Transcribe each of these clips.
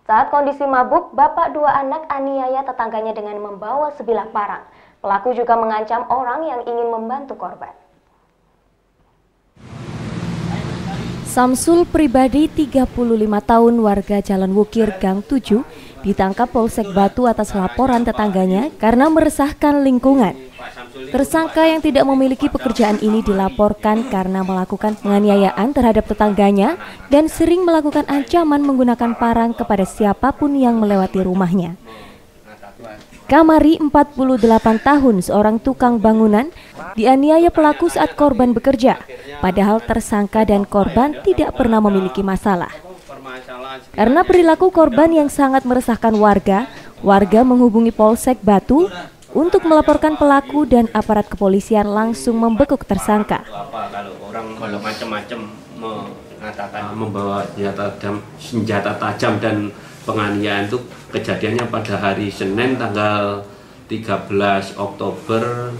Saat kondisi mabuk, bapak dua anak aniaya tetangganya dengan membawa sebilah parang. Pelaku juga mengancam orang yang ingin membantu korban. Samsul Pribadi, 35 tahun, warga Jalan Wukir, Gang 7, ditangkap Polsek Batu atas laporan tetangganya karena meresahkan lingkungan. Tersangka yang tidak memiliki pekerjaan ini dilaporkan karena melakukan penganiayaan terhadap tetangganya dan sering melakukan ancaman menggunakan parang kepada siapapun yang melewati rumahnya. Kamari, 48 tahun, seorang tukang bangunan, dianiaya pelaku saat korban bekerja, padahal tersangka dan korban tidak pernah memiliki masalah. Karena perilaku korban yang sangat meresahkan warga menghubungi Polsek Batu untuk melaporkan pelaku dan aparat kepolisian langsung membekuk tersangka. Kalau macam-macam mengatakan membawa senjata tajam dan penganiayaan itu kejadiannya pada hari Senin tanggal 13 Oktober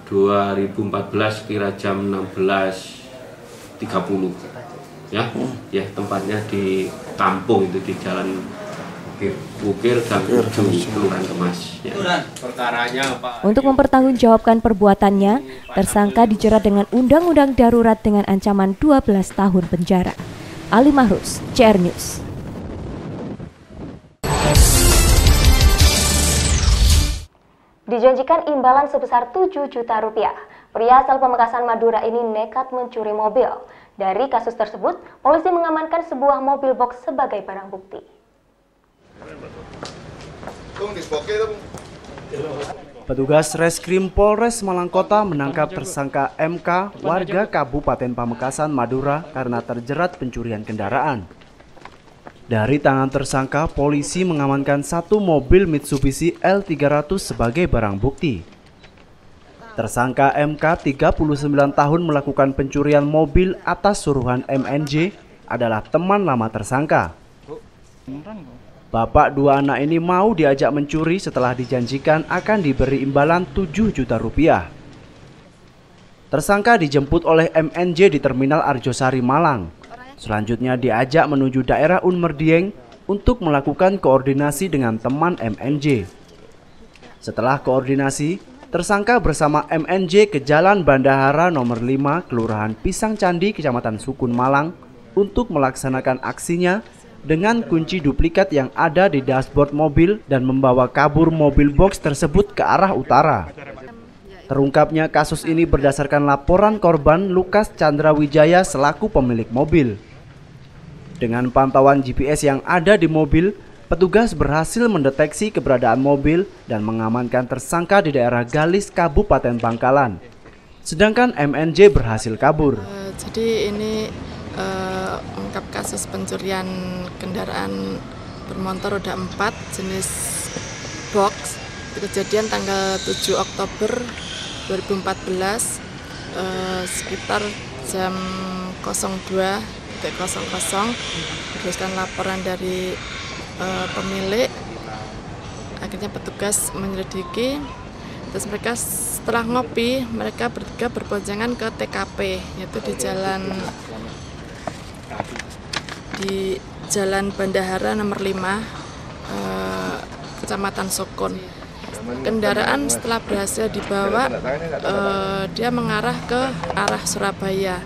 2014 kira jam 16.30 ya tempatnya di kampung itu di Jalan Wukir Gang 7 Kelurahan Kemas ya. Untuk mempertanggungjawabkan perbuatannya, tersangka dijerat dengan Undang-Undang Darurat dengan ancaman 12 tahun penjara. Ali Mahrus, CR News. Dijanjikan imbalan sebesar 7 juta rupiah. Pria asal Pamekasan Madura ini nekat mencuri mobil. Dari kasus tersebut, polisi mengamankan sebuah mobil box sebagai barang bukti. Petugas Reskrim Polres Malang Kota menangkap tersangka MK, warga Kabupaten Pamekasan Madura karena terjerat pencurian kendaraan. Dari tangan tersangka, polisi mengamankan satu mobil Mitsubishi L300 sebagai barang bukti. Tersangka MK, 39 tahun, melakukan pencurian mobil atas suruhan MNJ adalah teman lama tersangka. Bapak dua anak ini mau diajak mencuri setelah dijanjikan akan diberi imbalan 7 juta rupiah. Tersangka dijemput oleh MNJ di Terminal Arjosari, Malang. Selanjutnya diajak menuju daerah Unmerdieng untuk melakukan koordinasi dengan teman MNJ. Setelah koordinasi, tersangka bersama MNJ ke Jalan Bandahara nomor 5, Kelurahan Pisang Candi, Kecamatan Sukun, Malang untuk melaksanakan aksinya dengan kunci duplikat yang ada di dashboard mobil dan membawa kabur mobil box tersebut ke arah utara. Terungkapnya kasus ini berdasarkan laporan korban Lukas Chandra Wijaya selaku pemilik mobil. Dengan pantauan GPS yang ada di mobil, petugas berhasil mendeteksi keberadaan mobil dan mengamankan tersangka di daerah Galis, Kabupaten Bangkalan. Sedangkan MNJ berhasil kabur. Jadi ini ungkap kasus pencurian kendaraan bermotor roda 4 jenis box. Kejadian tanggal 7 Oktober 2014 sekitar jam 02.00 berdasarkan laporan dari pemilik. Akhirnya petugas menyelidiki, terus mereka setelah ngopi mereka bertiga berboncengan ke TKP, yaitu di Jalan Bandahara nomor 5 Kecamatan Sukun. Kendaraan setelah berhasil dibawa, dia mengarah ke arah Surabaya.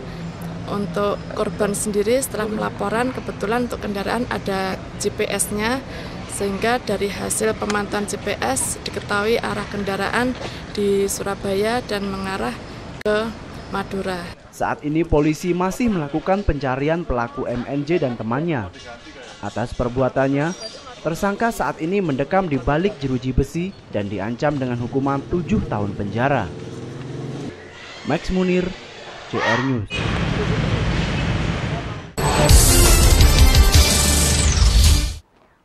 Untuk korban sendiri setelah melaporan, kebetulan untuk kendaraan ada GPS-nya, sehingga dari hasil pemantauan GPS diketahui arah kendaraan di Surabaya dan mengarah ke Madura. Saat ini polisi masih melakukan pencarian pelaku MNJ dan temannya. Atas perbuatannya, tersangka saat ini mendekam di balik jeruji besi dan diancam dengan hukuman 7 tahun penjara. Max Munir, CR News.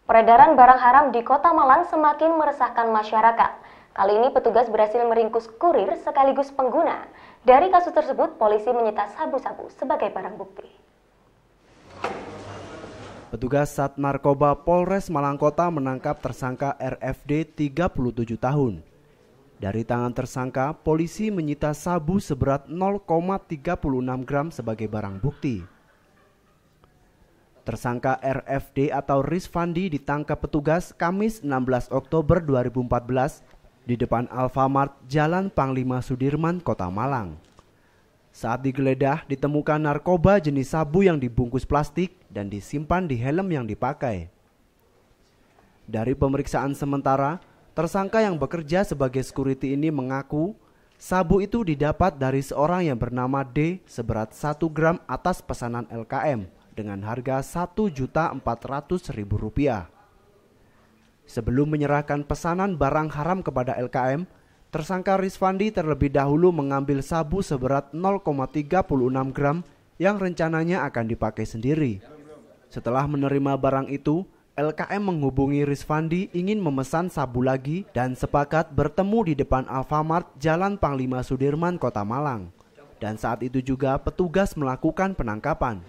Peredaran barang haram di Kota Malang semakin meresahkan masyarakat. Kali ini petugas berhasil meringkus kurir sekaligus pengguna. Dari kasus tersebut, polisi menyita sabu-sabu sebagai barang bukti. Petugas Sat Narkoba Polres Malang Kota menangkap tersangka RFD, 37 tahun. Dari tangan tersangka, polisi menyita sabu seberat 0,36 gram sebagai barang bukti. Tersangka RFD atau Rizvandi ditangkap petugas Kamis 16 Oktober 2014 di depan Alfamart Jalan Panglima Sudirman, Kota Malang. Saat digeledah, ditemukan narkoba jenis sabu yang dibungkus plastik dan disimpan di helm yang dipakai. Dari pemeriksaan sementara, tersangka yang bekerja sebagai security ini mengaku sabu itu didapat dari seorang yang bernama D seberat 1 gram atas pesanan LKM dengan harga Rp1.400.000. Sebelum menyerahkan pesanan barang haram kepada LKM, tersangka Rizvandi terlebih dahulu mengambil sabu seberat 0,36 gram yang rencananya akan dipakai sendiri. Setelah menerima barang itu, LKM menghubungi Rizvandi ingin memesan sabu lagi dan sepakat bertemu di depan Alfamart Jalan Panglima Sudirman, Kota Malang. Dan saat itu juga petugas melakukan penangkapan.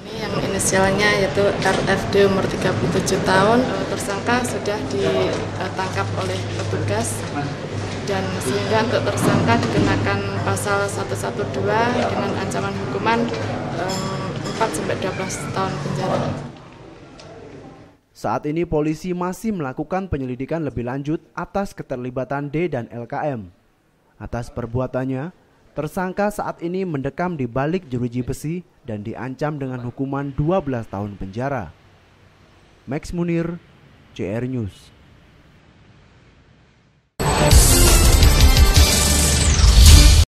Ini yang inisialnya yaitu RFD umur 37 tahun. Tersangka sudah ditangkap oleh petugas dan sehingga untuk tersangka dikenakan pasal 112 dengan ancaman hukuman 4-12 tahun penjara. Saat ini polisi masih melakukan penyelidikan lebih lanjut atas keterlibatan D dan LKM. Atas perbuatannya, tersangka saat ini mendekam di balik jeruji besi dan diancam dengan hukuman 12 tahun penjara. Max Munir, JR News.